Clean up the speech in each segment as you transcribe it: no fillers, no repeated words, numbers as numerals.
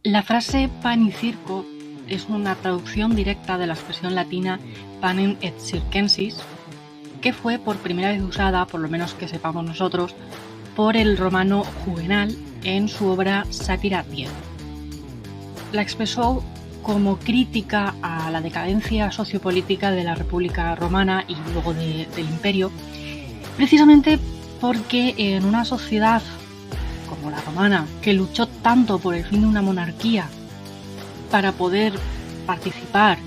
La frase pan y circo es una traducción directa de la expresión latina panem et circensis, que fue por primera vez usada, por lo menos que sepamos nosotros, por el romano Juvenal en su obra Sátira 10. La expresó como crítica a la decadencia sociopolítica de la República Romana y luego del Imperio, precisamente porque en una sociedad como la romana, que luchó tanto por el fin de una monarquía para poder participar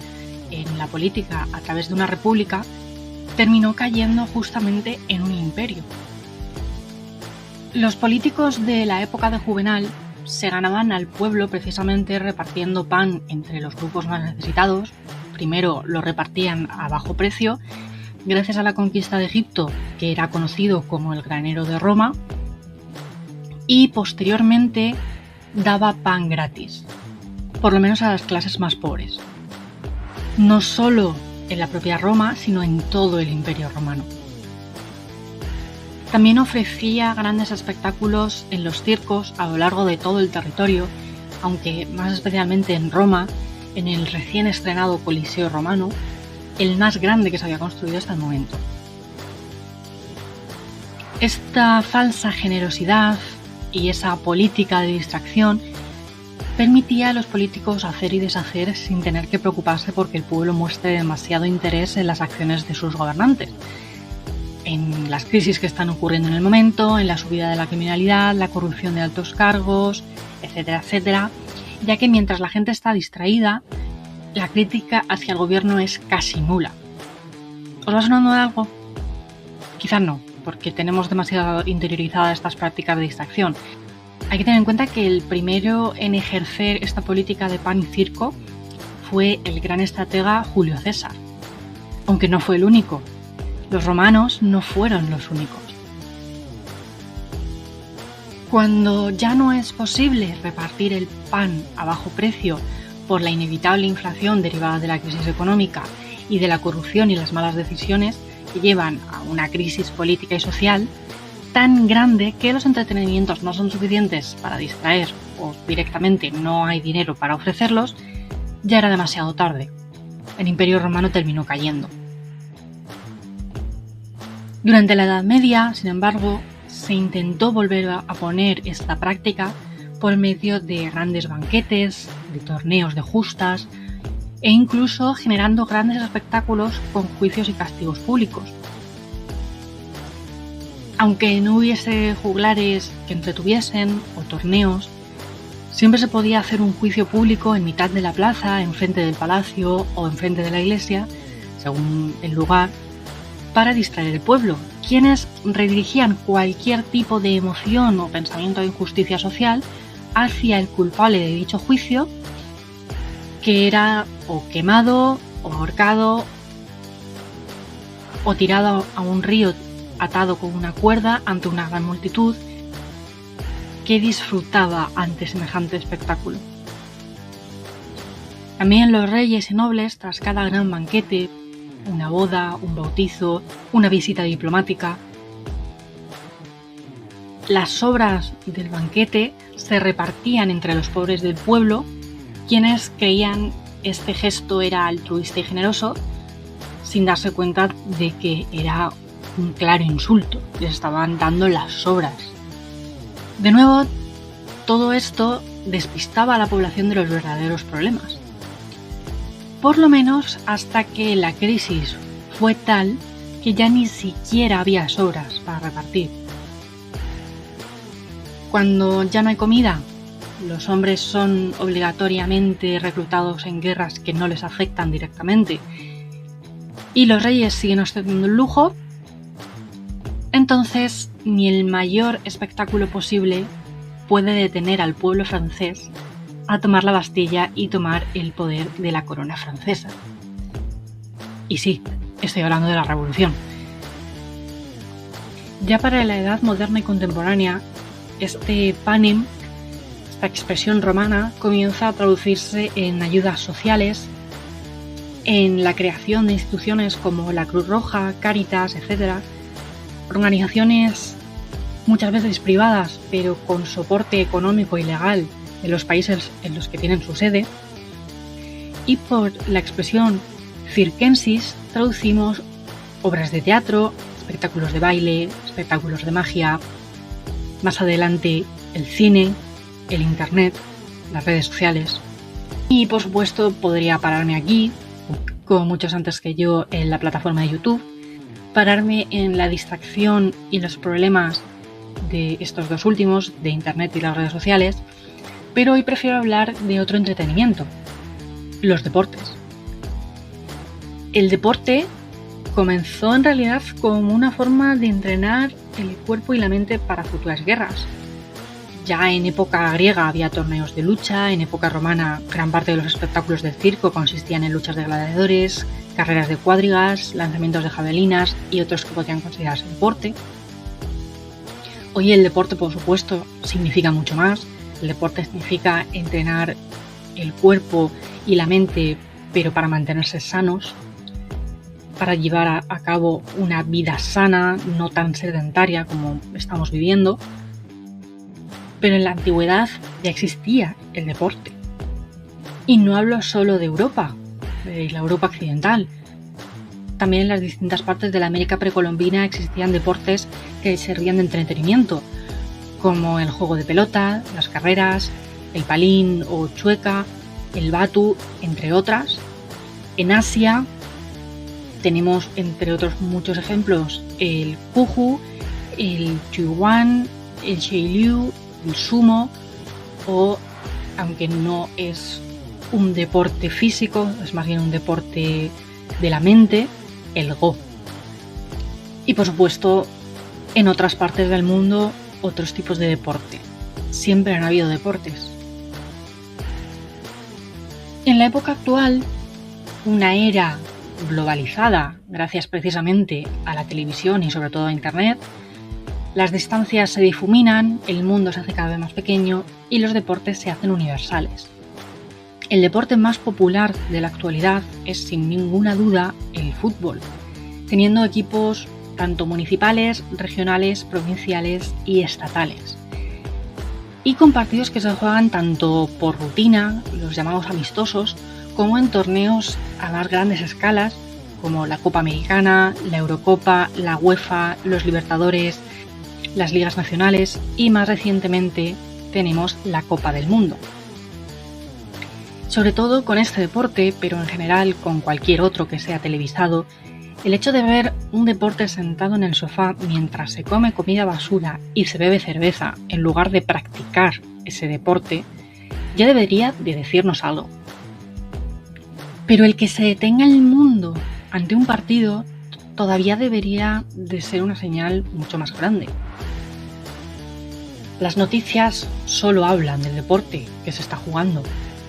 en la política a través de una república, terminó cayendo justamente en un imperio. Los políticos de la época de Juvenal se ganaban al pueblo precisamente repartiendo pan entre los grupos más necesitados. Primero lo repartían a bajo precio, gracias a la conquista de Egipto, que era conocido como el granero de Roma, y posteriormente daba pan gratis, por lo menos a las clases más pobres. No solo en la propia Roma, sino en todo el Imperio Romano. También ofrecía grandes espectáculos en los circos a lo largo de todo el territorio, aunque más especialmente en Roma, en el recién estrenado Coliseo Romano, el más grande que se había construido hasta el momento. Esta falsa generosidad y esa política de distracción permitía a los políticos hacer y deshacer sin tener que preocuparse porque el pueblo muestre demasiado interés en las acciones de sus gobernantes, en las crisis que están ocurriendo en el momento, en la subida de la criminalidad, la corrupción de altos cargos, etcétera, etcétera, ya que mientras la gente está distraída, la crítica hacia el gobierno es casi nula. ¿Os va sonando de algo? Quizás no, porque tenemos demasiado interiorizadas estas prácticas de distracción. Hay que tener en cuenta que el primero en ejercer esta política de pan y circo fue el gran estratega Julio César, aunque no fue el único. Los romanos no fueron los únicos. Cuando ya no es posible repartir el pan a bajo precio por la inevitable inflación derivada de la crisis económica y de la corrupción y las malas decisiones que llevan a una crisis política y social tan grande que los entretenimientos no son suficientes para distraer o directamente no hay dinero para ofrecerlos, ya era demasiado tarde. El Imperio Romano terminó cayendo. Durante la Edad Media, sin embargo, se intentó volver a poner esta práctica por medio de grandes banquetes, de torneos de justas e incluso generando grandes espectáculos con juicios y castigos públicos. Aunque no hubiese juglares que entretuviesen o torneos, siempre se podía hacer un juicio público en mitad de la plaza, enfrente del palacio o enfrente de la iglesia, según el lugar, para distraer al pueblo, quienes redirigían cualquier tipo de emoción o pensamiento de injusticia social hacia el culpable de dicho juicio, que era o quemado, o ahorcado, o tirado a un río atado con una cuerda ante una gran multitud que disfrutaba ante semejante espectáculo. También los reyes y nobles, tras cada gran banquete, una boda, un bautizo, una visita diplomática, las sobras del banquete se repartían entre los pobres del pueblo, quienes creían este gesto era altruista y generoso, sin darse cuenta de que era un claro insulto, les estaban dando las sobras. De nuevo, todo esto despistaba a la población de los verdaderos problemas. Por lo menos hasta que la crisis fue tal que ya ni siquiera había sobras para repartir. Cuando ya no hay comida, los hombres son obligatoriamente reclutados en guerras que no les afectan directamente y los reyes siguen ostentando el lujo, entonces ni el mayor espectáculo posible puede detener al pueblo francés a tomar la Bastilla y tomar el poder de la corona francesa. Y sí, estoy hablando de la Revolución. Ya para la edad moderna y contemporánea, este panem, esta expresión romana, comienza a traducirse en ayudas sociales, en la creación de instituciones como la Cruz Roja, Cáritas, etc., organizaciones muchas veces privadas, pero con soporte económico y legal de los países en los que tienen su sede, y por la expresión circensis traducimos obras de teatro, espectáculos de baile, espectáculos de magia, más adelante el cine, el internet, las redes sociales. Y por supuesto podría pararme aquí, como muchos antes que yo, en la plataforma de YouTube, pararme en la distracción y los problemas de estos dos últimos, de internet y las redes sociales, pero hoy prefiero hablar de otro entretenimiento, los deportes. El deporte comenzó en realidad como una forma de entrenar el cuerpo y la mente para futuras guerras. Ya en época griega había torneos de lucha, en época romana gran parte de los espectáculos del circo consistían en luchas de gladiadores, carreras de cuadrigas, lanzamientos de javelinas y otros que podrían considerarse deporte. Hoy el deporte, por supuesto, significa mucho más. El deporte significa entrenar el cuerpo y la mente, pero para mantenerse sanos, para llevar a cabo una vida sana, no tan sedentaria como estamos viviendo. Pero en la antigüedad ya existía el deporte. Y no hablo solo de Europa, de la Europa occidental. También en las distintas partes de la América precolombina existían deportes que servían de entretenimiento, como el juego de pelota, las carreras, el palín o chueca, el batu, entre otras. En Asia tenemos, entre otros muchos ejemplos, el kuju, el chuan, el sheiliu, el sumo, o, aunque no es un deporte físico, es más bien un deporte de la mente, el go. Y por supuesto, en otras partes del mundo, otros tipos de deporte. Siempre han habido deportes. En la época actual, una era globalizada, gracias precisamente a la televisión y sobre todo a Internet, las distancias se difuminan, el mundo se hace cada vez más pequeño y los deportes se hacen universales. El deporte más popular de la actualidad es sin ninguna duda el fútbol, teniendo equipos tanto municipales, regionales, provinciales y estatales. Y con partidos que se juegan tanto por rutina, los llamados amistosos, como en torneos a más grandes escalas, como la Copa Americana, la Eurocopa, la UEFA, los Libertadores, las ligas nacionales y más recientemente tenemos la Copa del Mundo. Sobre todo con este deporte, pero en general con cualquier otro que sea televisado, el hecho de ver un deporte sentado en el sofá mientras se come comida basura y se bebe cerveza en lugar de practicar ese deporte, ya debería de decirnos algo. Pero el que se detenga el mundo ante un partido todavía debería de ser una señal mucho más grande. Las noticias solo hablan del deporte que se está jugando,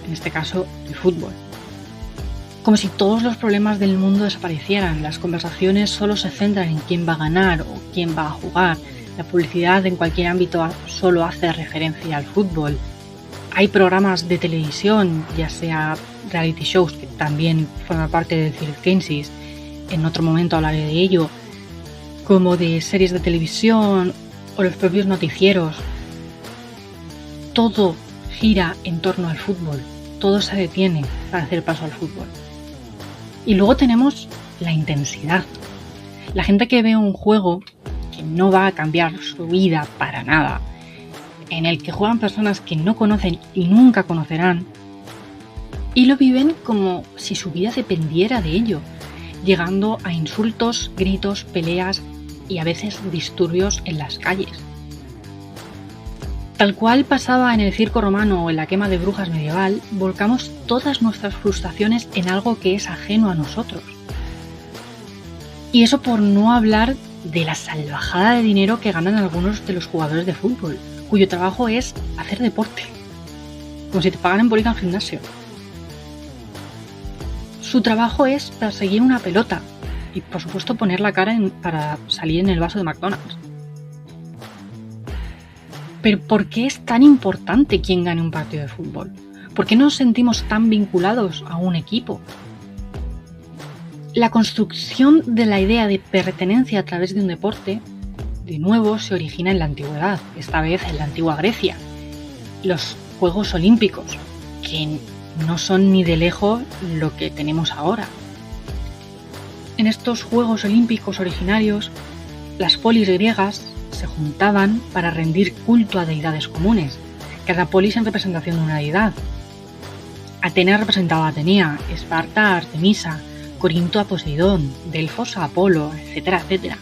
en este caso el fútbol. Como si todos los problemas del mundo desaparecieran, las conversaciones solo se centran en quién va a ganar o quién va a jugar, la publicidad en cualquier ámbito solo hace referencia al fútbol. Hay programas de televisión, ya sea reality shows, que también forman parte de Circensis, en otro momento hablaré de ello, como de series de televisión o los propios noticieros. Todo gira en torno al fútbol, todo se detiene para hacer paso al fútbol. Y luego tenemos la intensidad. La gente que ve un juego que no va a cambiar su vida para nada, en el que juegan personas que no conocen y nunca conocerán, y lo viven como si su vida dependiera de ello, llegando a insultos, gritos, peleas y a veces disturbios en las calles. Tal cual pasaba en el circo romano o en la quema de brujas medieval, volcamos todas nuestras frustraciones en algo que es ajeno a nosotros. Y eso por no hablar de la salvajada de dinero que ganan algunos de los jugadores de fútbol, cuyo trabajo es hacer deporte, como si te pagaran por ir al gimnasio. Su trabajo es perseguir una pelota y por supuesto poner la cara para salir en el vaso de McDonald's. Pero ¿por qué es tan importante quién gane un partido de fútbol? ¿Por qué nos sentimos tan vinculados a un equipo? La construcción de la idea de pertenencia a través de un deporte, de nuevo, se origina en la antigüedad, esta vez en la antigua Grecia. Los Juegos Olímpicos, que no son ni de lejos lo que tenemos ahora. En estos Juegos Olímpicos originarios, las polis griegas se juntaban para rendir culto a deidades comunes, cada polis en representación de una deidad. Atenas representaba a Atenea, Esparta a Artemisa, Corinto a Poseidón, Delfos a Apolo, etcétera, etcétera.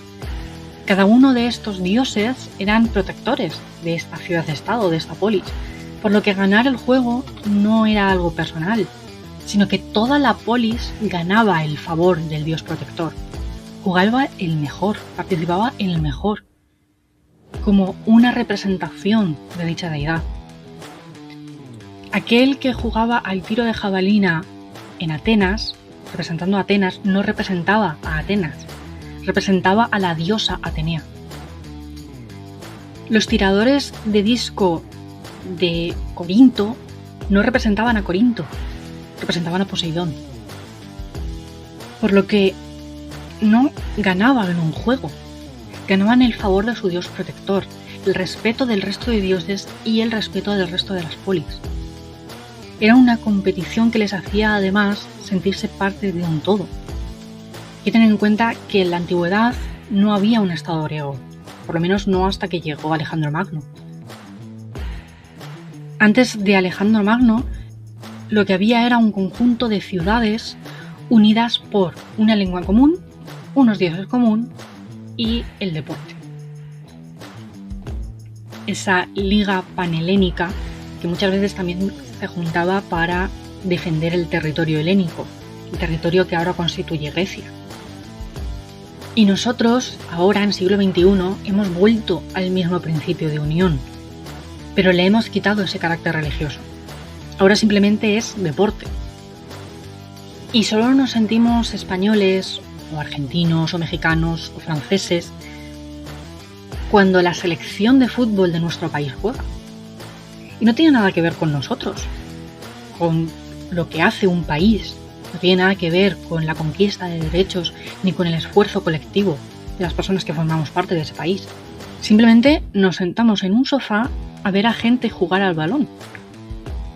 Cada uno de estos dioses eran protectores de esta ciudad-estado, de esta polis, por lo que ganar el juego no era algo personal, sino que toda la polis ganaba el favor del dios protector. Jugaba el mejor, participaba en el mejor, como una representación de dicha deidad. Aquel que jugaba al tiro de jabalina en Atenas, representando a Atenas, no representaba a Atenas, representaba a la diosa Atenea. Los tiradores de disco de Corinto no representaban a Corinto, representaban a Poseidón. Por lo que no ganaban en un juego, ganaban el favor de su dios protector, el respeto del resto de dioses y el respeto del resto de las polis. Era una competición que les hacía además sentirse parte de un todo. Hay que tener en cuenta que en la antigüedad no había un estado griego, por lo menos no hasta que llegó Alejandro Magno. Antes de Alejandro Magno, lo que había era un conjunto de ciudades unidas por una lengua común, unos dioses común y el deporte. Esa liga panhelénica que muchas veces también se juntaba para defender el territorio helénico, el territorio que ahora constituye Grecia. Y nosotros, ahora en siglo XXI, hemos vuelto al mismo principio de unión, pero le hemos quitado ese carácter religioso. Ahora simplemente es deporte. Y solo nos sentimos españoles, o argentinos, o mexicanos, o franceses, cuando la selección de fútbol de nuestro país juega. Y no tiene nada que ver con nosotros, con lo que hace un país. No tiene nada que ver con la conquista de derechos ni con el esfuerzo colectivo de las personas que formamos parte de ese país. Simplemente nos sentamos en un sofá a ver a gente jugar al balón.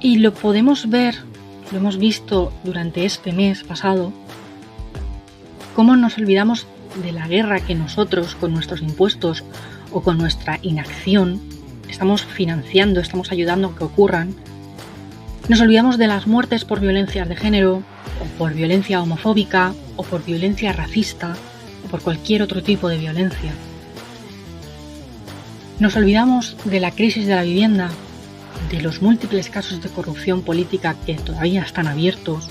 Y lo podemos ver, lo hemos visto durante este mes pasado, cómo nos olvidamos de la guerra que nosotros, con nuestros impuestos o con nuestra inacción, estamos financiando, estamos ayudando a que ocurran. Nos olvidamos de las muertes por violencias de género, o por violencia homofóbica, o por violencia racista, o por cualquier otro tipo de violencia. Nos olvidamos de la crisis de la vivienda, de los múltiples casos de corrupción política que todavía están abiertos.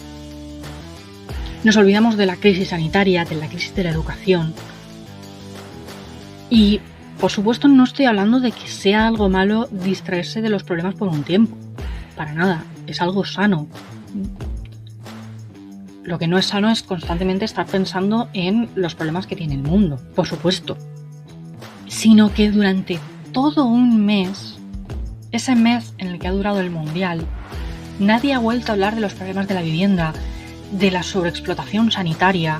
Nos olvidamos de la crisis sanitaria, de la crisis de la educación. Y, por supuesto, no estoy hablando de que sea algo malo distraerse de los problemas por un tiempo. Para nada, es algo sano. Lo que no es sano es constantemente estar pensando en los problemas que tiene el mundo, por supuesto. Sino que durante todo un mes, ese mes en el que ha durado el Mundial, nadie ha vuelto a hablar de los problemas de la vivienda, de la sobreexplotación sanitaria.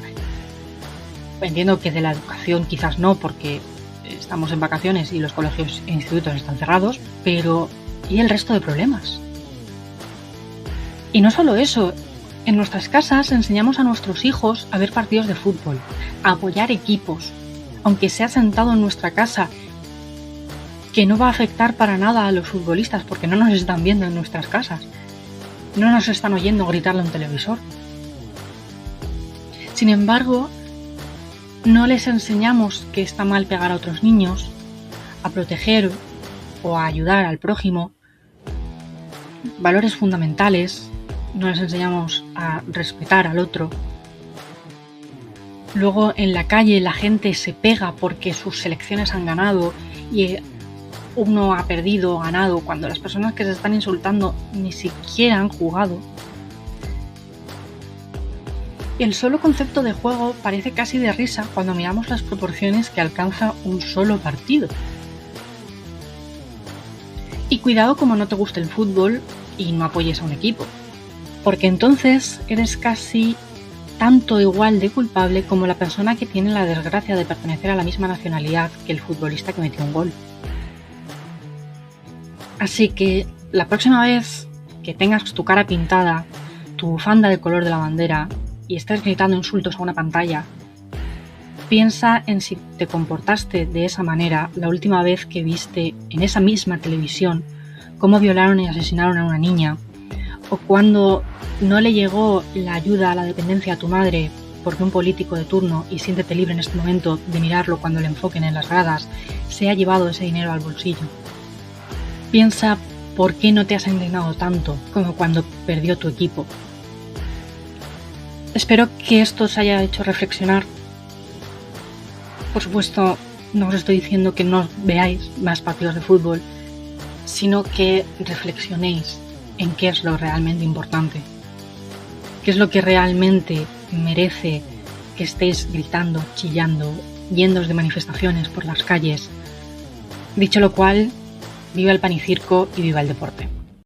Entiendo que de la educación quizás no, porque estamos en vacaciones y los colegios e institutos están cerrados, pero ¿y el resto de problemas? Y no solo eso, en nuestras casas enseñamos a nuestros hijos a ver partidos de fútbol, a apoyar equipos, aunque sea sentado en nuestra casa, que no va a afectar para nada a los futbolistas porque no nos están viendo en nuestras casas, no nos están oyendo gritarle a un televisor. Sin embargo, no les enseñamos que está mal pegar a otros niños, a proteger o a ayudar al prójimo, valores fundamentales, no les enseñamos a respetar al otro. Luego en la calle la gente se pega porque sus selecciones han ganado y uno ha perdido o ganado cuando las personas que se están insultando ni siquiera han jugado. El solo concepto de juego parece casi de risa cuando miramos las proporciones que alcanza un solo partido. Y cuidado como no te guste el fútbol y no apoyes a un equipo, porque entonces eres casi tanto igual de culpable como la persona que tiene la desgracia de pertenecer a la misma nacionalidad que el futbolista que metió un gol. Así que La próxima vez que tengas tu cara pintada, tu bufanda del color de la bandera y estés gritando insultos a una pantalla, piensa en si te comportaste de esa manera la última vez que viste en esa misma televisión cómo violaron y asesinaron a una niña, o cuando no le llegó la ayuda a la dependencia a tu madre porque un político de turno, y siéntete libre en este momento de mirarlo cuando le enfoquen en las gradas, se ha llevado ese dinero al bolsillo. Piensa por qué no te has indignado tanto como cuando perdió tu equipo. Espero que esto os haya hecho reflexionar. Por supuesto, no os estoy diciendo que no veáis más partidos de fútbol, sino que reflexionéis en qué es lo realmente importante, qué es lo que realmente merece que estéis gritando, chillando, yéndoos de manifestaciones por las calles. Dicho lo cual, viva el pan y circo y viva el deporte.